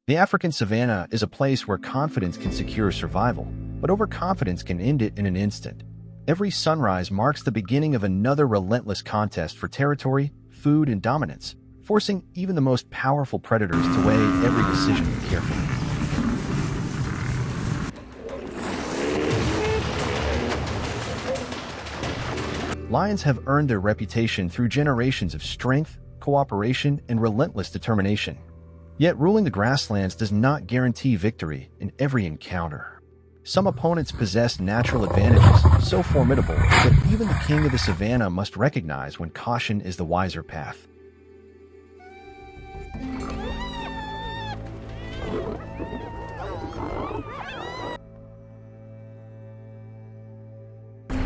The African savanna is a place where confidence can secure survival, but overconfidence can end it in an instant. Every sunrise marks the beginning of another relentless contest for territory, food, and dominance, forcing even the most powerful predators to weigh every decision carefully. Lions have earned their reputation through generations of strength, cooperation, and relentless determination. Yet ruling the grasslands does not guarantee victory in every encounter. Some opponents possess natural advantages so formidable that even the king of the savanna must recognize when caution is the wiser path.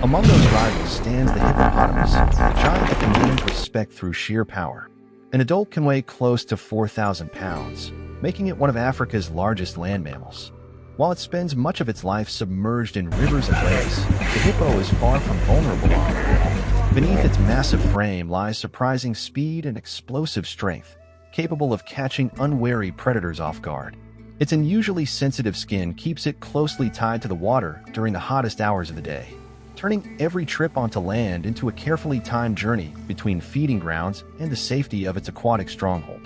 Among those rivals stands the hippopotamus, a giant that commands respect through sheer power. An adult can weigh close to 4,000 pounds, making it one of Africa's largest land mammals. While it spends much of its life submerged in rivers and lakes, the hippo is far from vulnerable. Beneath its massive frame lies surprising speed and explosive strength, capable of catching unwary predators off guard. Its unusually sensitive skin keeps it closely tied to the water during the hottest hours of the day, turning every trip onto land into a carefully timed journey between feeding grounds and the safety of its aquatic stronghold.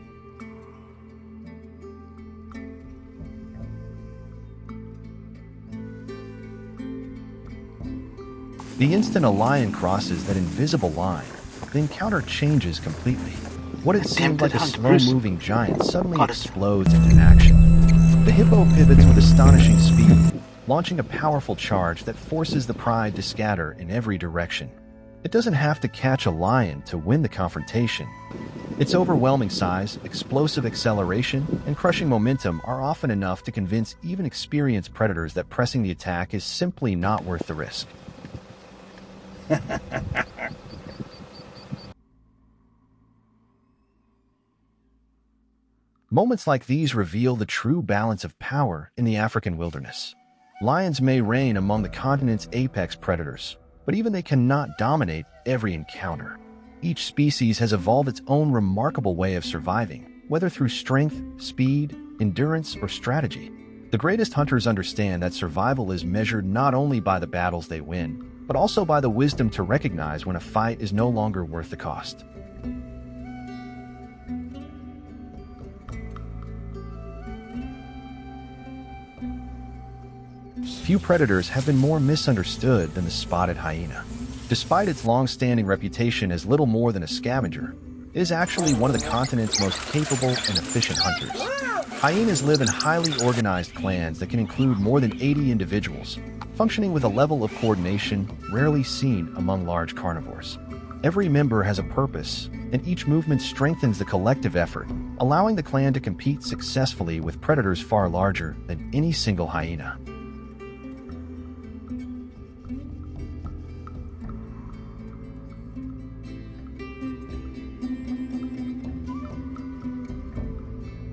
The instant a lion crosses that invisible line, the encounter changes completely. What had seemed like a slow-moving giant suddenly explodes into action. The hippo pivots with astonishing speed, launching a powerful charge that forces the pride to scatter in every direction. It doesn't have to catch a lion to win the confrontation. Its overwhelming size, explosive acceleration, and crushing momentum are often enough to convince even experienced predators that pressing the attack is simply not worth the risk. Moments like these reveal the true balance of power in the African wilderness. Lions may reign among the continent's apex predators, but even they cannot dominate every encounter. Each species has evolved its own remarkable way of surviving, whether through strength, speed, endurance, or strategy. The greatest hunters understand that survival is measured not only by the battles they win, but also by the wisdom to recognize when a fight is no longer worth the cost. Few predators have been more misunderstood than the spotted hyena. Despite its long-standing reputation as little more than a scavenger, it is actually one of the continent's most capable and efficient hunters. Hyenas live in highly organized clans that can include more than 80 individuals, functioning with a level of coordination rarely seen among large carnivores. Every member has a purpose, and each movement strengthens the collective effort, allowing the clan to compete successfully with predators far larger than any single hyena.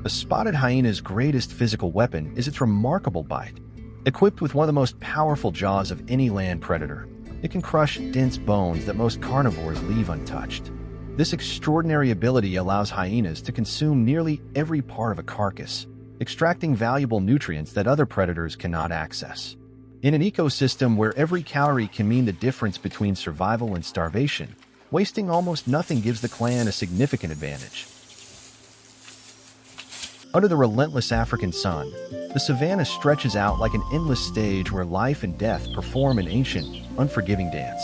The spotted hyena's greatest physical weapon is its remarkable bite. Equipped with one of the most powerful jaws of any land predator, it can crush dense bones that most carnivores leave untouched. This extraordinary ability allows hyenas to consume nearly every part of a carcass, extracting valuable nutrients that other predators cannot access. In an ecosystem where every calorie can mean the difference between survival and starvation, wasting almost nothing gives the clan a significant advantage. Under the relentless African sun, the savanna stretches out like an endless stage where life and death perform an ancient, unforgiving dance.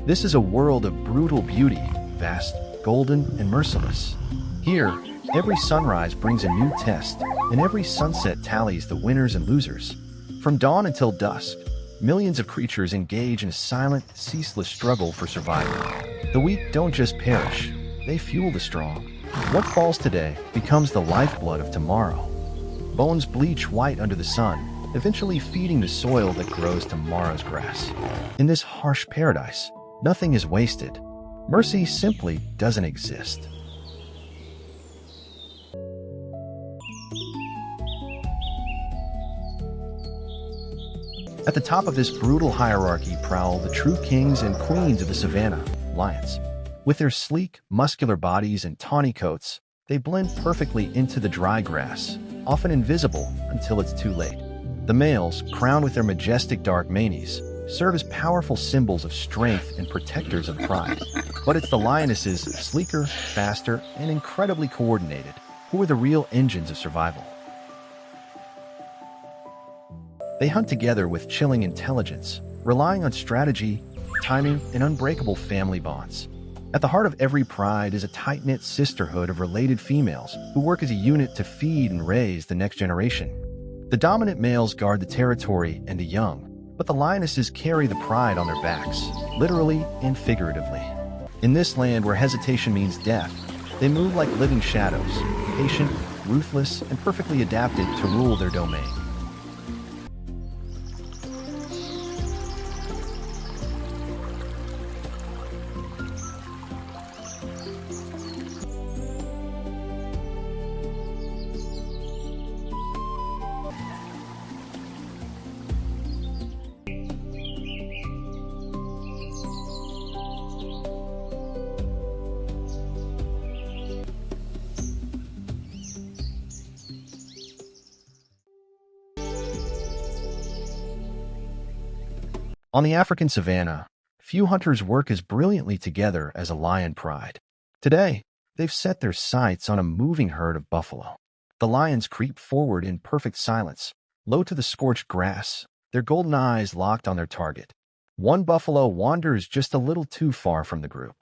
This is a world of brutal beauty, vast, golden, and merciless. Here, every sunrise brings a new test, and every sunset tallies the winners and losers. From dawn until dusk, millions of creatures engage in a silent, ceaseless struggle for survival. The weak don't just perish, they fuel the strong. What falls today becomes the lifeblood of tomorrow. Bones bleach white under the sun, eventually feeding the soil that grows tomorrow's grass. In this harsh paradise, nothing is wasted. Mercy simply doesn't exist. At the top of this brutal hierarchy prowl the true kings and queens of the savanna, lions. With their sleek, muscular bodies and tawny coats, they blend perfectly into the dry grass, often invisible until it's too late. The males, crowned with their majestic dark manes, serve as powerful symbols of strength and protectors of pride. But it's the lionesses, sleeker, faster, and incredibly coordinated, who are the real engines of survival. They hunt together with chilling intelligence, relying on strategy, timing, and unbreakable family bonds. At the heart of every pride is a tight-knit sisterhood of related females who work as a unit to feed and raise the next generation. The dominant males guard the territory and the young, but the lionesses carry the pride on their backs, literally and figuratively. In this land where hesitation means death, they move like living shadows, patient, ruthless, and perfectly adapted to rule their domain. On the African savanna, few hunters work as brilliantly together as a lion pride. Today, they've set their sights on a moving herd of buffalo. The lions creep forward in perfect silence, low to the scorched grass, their golden eyes locked on their target. One buffalo wanders just a little too far from the group.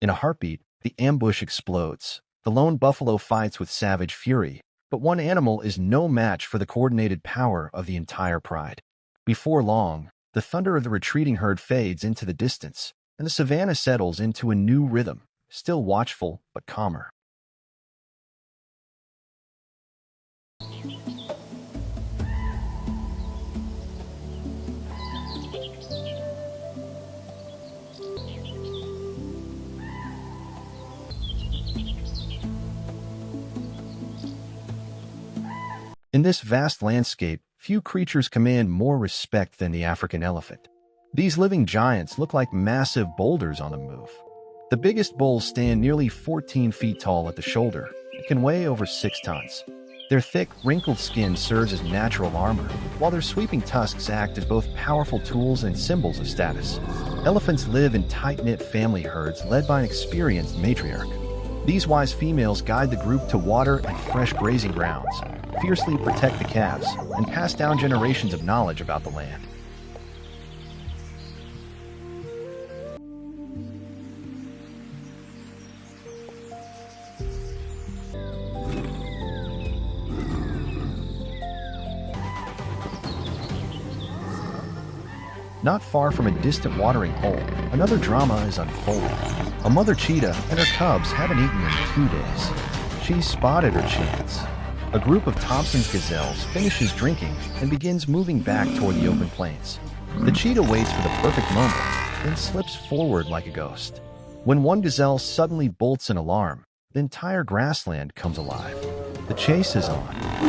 In a heartbeat, the ambush explodes. The lone buffalo fights with savage fury, but one animal is no match for the coordinated power of the entire pride. Before long, the thunder of the retreating herd fades into the distance, and the savanna settles into a new rhythm, still watchful but calmer. In this vast landscape, few creatures command more respect than the African elephant. These living giants look like massive boulders on the move. The biggest bulls stand nearly 14 feet tall at the shoulder and can weigh over 6 tons. Their thick, wrinkled skin serves as natural armor, while their sweeping tusks act as both powerful tools and symbols of status. Elephants live in tight-knit family herds led by an experienced matriarch. These wise females guide the group to water and fresh grazing grounds, fiercely protect the calves, and pass down generations of knowledge about the land. Not far from a distant watering hole, another drama is unfolding. A mother cheetah and her cubs haven't eaten in 2 days. She's spotted her chance. A group of Thompson's gazelles finishes drinking and begins moving back toward the open plains. The cheetah waits for the perfect moment, then slips forward like a ghost. When one gazelle suddenly bolts an alarm, the entire grassland comes alive. The chase is on.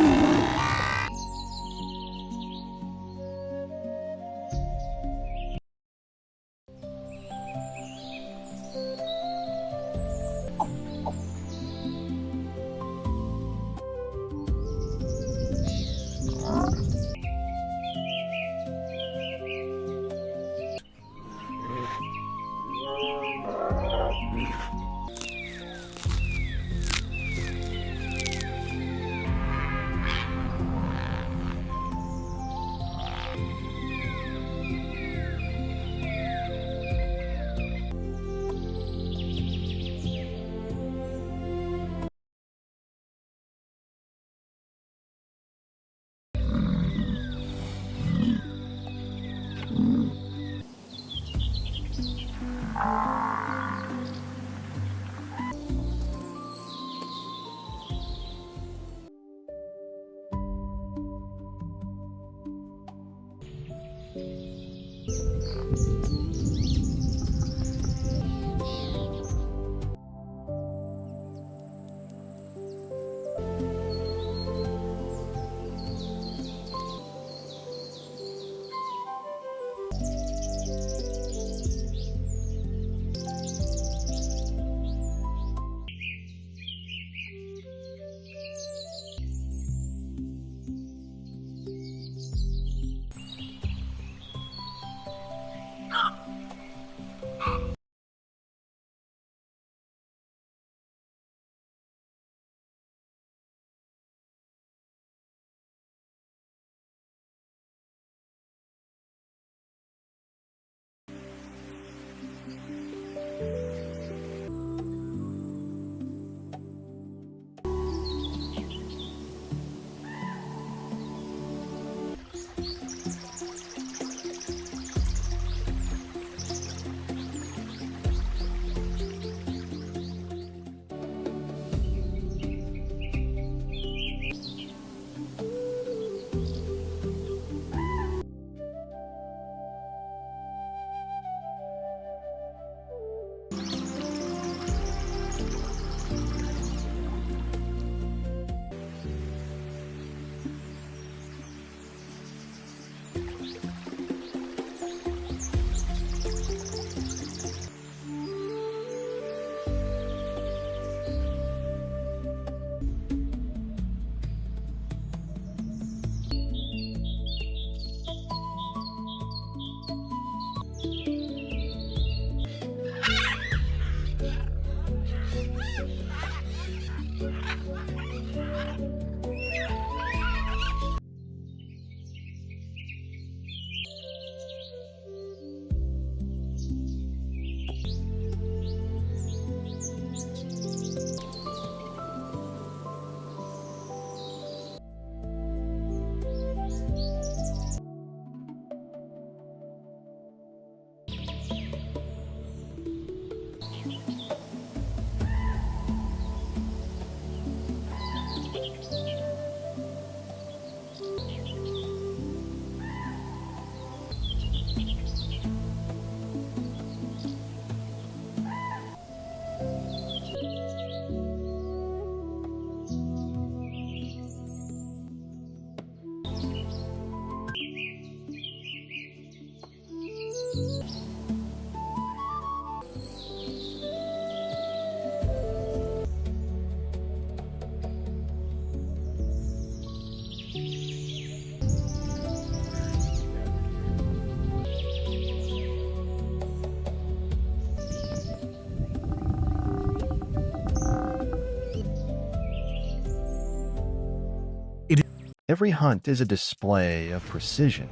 Every hunt is a display of precision.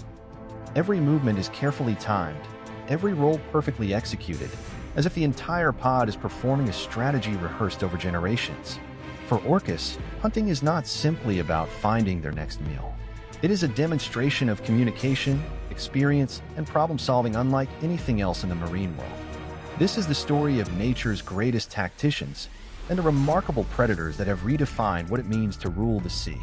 Every movement is carefully timed, every roll perfectly executed, as if the entire pod is performing a strategy rehearsed over generations. For orcas, hunting is not simply about finding their next meal. It is a demonstration of communication, experience, and problem-solving unlike anything else in the marine world. This is the story of nature's greatest tacticians and the remarkable predators that have redefined what it means to rule the sea.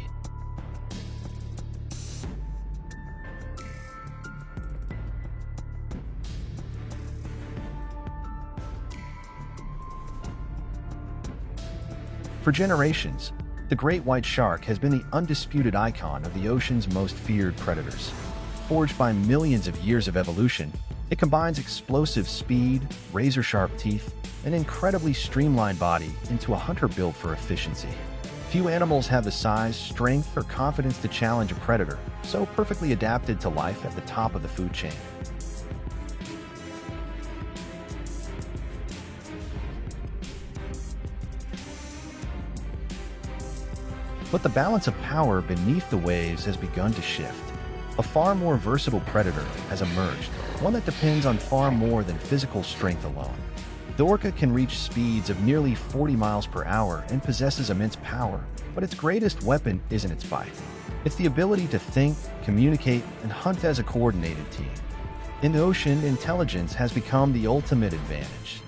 For generations, the great white shark has been the undisputed icon of the ocean's most feared predators. Forged by millions of years of evolution, it combines explosive speed, razor-sharp teeth, and incredibly streamlined body into a hunter built for efficiency. Few animals have the size, strength, or confidence to challenge a predator, so perfectly adapted to life at the top of the food chain. But the balance of power beneath the waves has begun to shift. A far more versatile predator has emerged, one that depends on far more than physical strength alone. The orca can reach speeds of nearly 40 miles per hour and possesses immense power, but its greatest weapon isn't its bite. It's the ability to think, communicate, and hunt as a coordinated team. In the ocean, intelligence has become the ultimate advantage.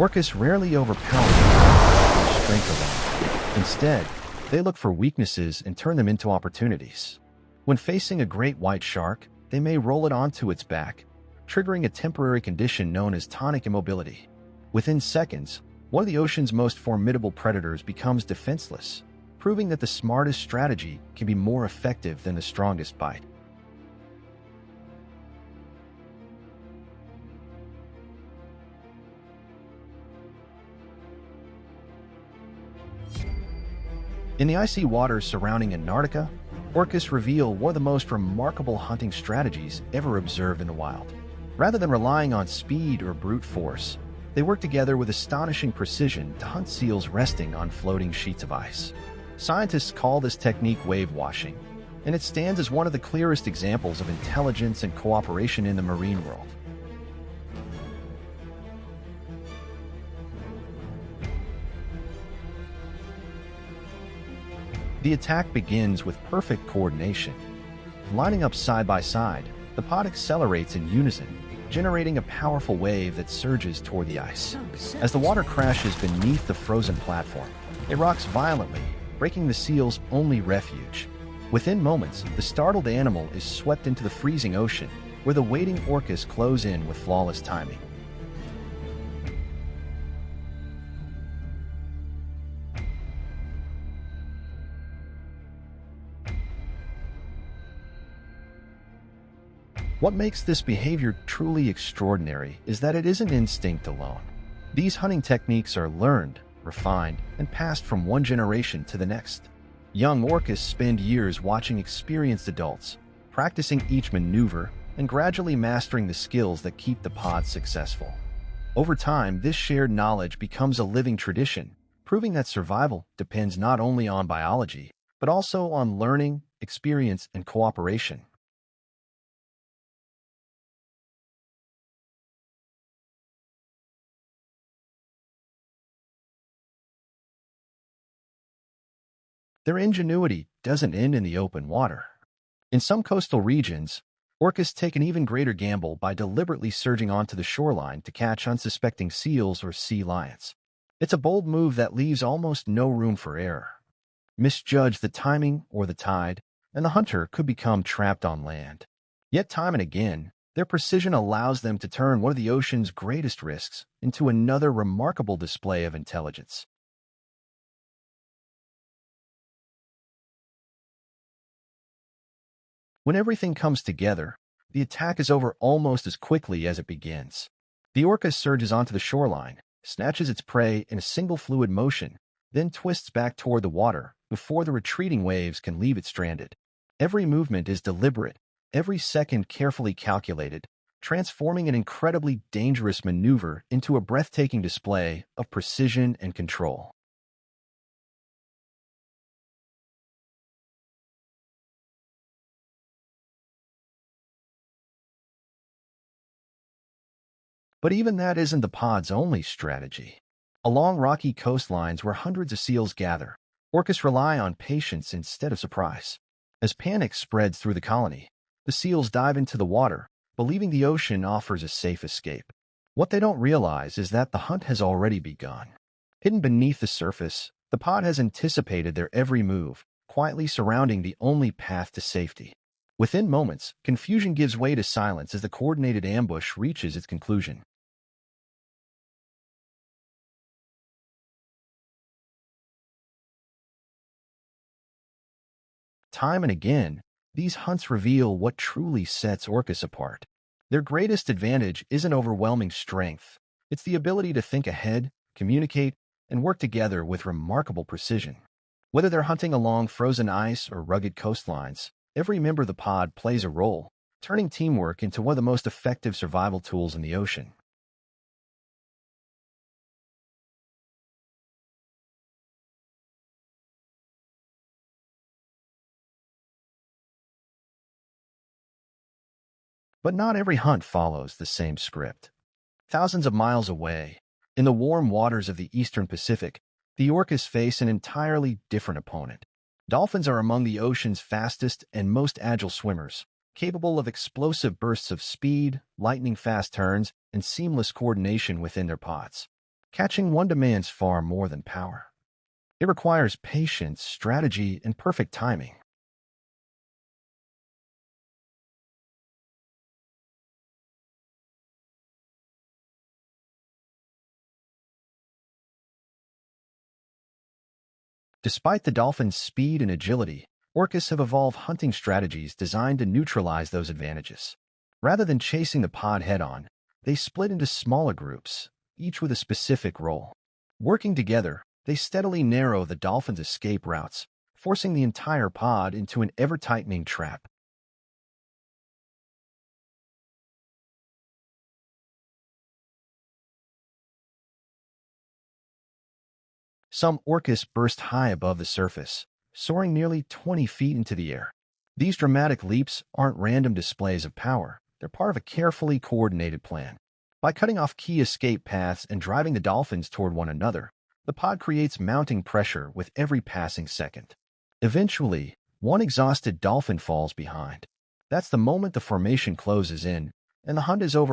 Orcas rarely overpower their strength alone. Instead, they look for weaknesses and turn them into opportunities. When facing a great white shark, they may roll it onto its back, triggering a temporary condition known as tonic immobility. Within seconds, one of the ocean's most formidable predators becomes defenseless, proving that the smartest strategy can be more effective than the strongest bite. In the icy waters surrounding Antarctica, orcas reveal one of the most remarkable hunting strategies ever observed in the wild. Rather than relying on speed or brute force, they work together with astonishing precision to hunt seals resting on floating sheets of ice. Scientists call this technique wave washing, and it stands as one of the clearest examples of intelligence and cooperation in the marine world. The attack begins with perfect coordination. Lining up side by side, the pod accelerates in unison, generating a powerful wave that surges toward the ice. As the water crashes beneath the frozen platform, it rocks violently, breaking the seal's only refuge. Within moments, the startled animal is swept into the freezing ocean, where the waiting orcas close in with flawless timing. What makes this behavior truly extraordinary is that it isn't instinct alone. These hunting techniques are learned, refined, and passed from one generation to the next. Young orcas spend years watching experienced adults, practicing each maneuver, and gradually mastering the skills that keep the pod successful. Over time, this shared knowledge becomes a living tradition, proving that survival depends not only on biology, but also on learning, experience, and cooperation. Their ingenuity doesn't end in the open water. In some coastal regions, orcas take an even greater gamble by deliberately surging onto the shoreline to catch unsuspecting seals or sea lions. It's a bold move that leaves almost no room for error. Misjudge the timing or the tide, and the hunter could become trapped on land. Yet time and again, their precision allows them to turn one of the ocean's greatest risks into another remarkable display of intelligence. When everything comes together, the attack is over almost as quickly as it begins. The orca surges onto the shoreline, snatches its prey in a single fluid motion, then twists back toward the water before the retreating waves can leave it stranded. Every movement is deliberate, every second carefully calculated, transforming an incredibly dangerous maneuver into a breathtaking display of precision and control. But even that isn't the pod's only strategy. Along rocky coastlines where hundreds of seals gather, orcas rely on patience instead of surprise. As panic spreads through the colony, the seals dive into the water, believing the ocean offers a safe escape. What they don't realize is that the hunt has already begun. Hidden beneath the surface, the pod has anticipated their every move, quietly surrounding the only path to safety. Within moments, confusion gives way to silence as the coordinated ambush reaches its conclusion. Time and again, these hunts reveal what truly sets orcas apart. Their greatest advantage isn't overwhelming strength. It's the ability to think ahead, communicate, and work together with remarkable precision. Whether they're hunting along frozen ice or rugged coastlines, every member of the pod plays a role, turning teamwork into one of the most effective survival tools in the ocean. But not every hunt follows the same script. Thousands of miles away, in the warm waters of the eastern Pacific, the orcas face an entirely different opponent. Dolphins are among the ocean's fastest and most agile swimmers, capable of explosive bursts of speed, lightning-fast turns, and seamless coordination within their pods. Catching one demands far more than power. It requires patience, strategy, and perfect timing. Despite the dolphin's speed and agility, orcas have evolved hunting strategies designed to neutralize those advantages. Rather than chasing the pod head-on, they split into smaller groups, each with a specific role. Working together, they steadily narrow the dolphin's escape routes, forcing the entire pod into an ever-tightening trap. Some orcas burst high above the surface, soaring nearly 20 feet into the air. These dramatic leaps aren't random displays of power. They're part of a carefully coordinated plan. By cutting off key escape paths and driving the dolphins toward one another, the pod creates mounting pressure with every passing second. Eventually, one exhausted dolphin falls behind. That's the moment the formation closes in, and the hunt is over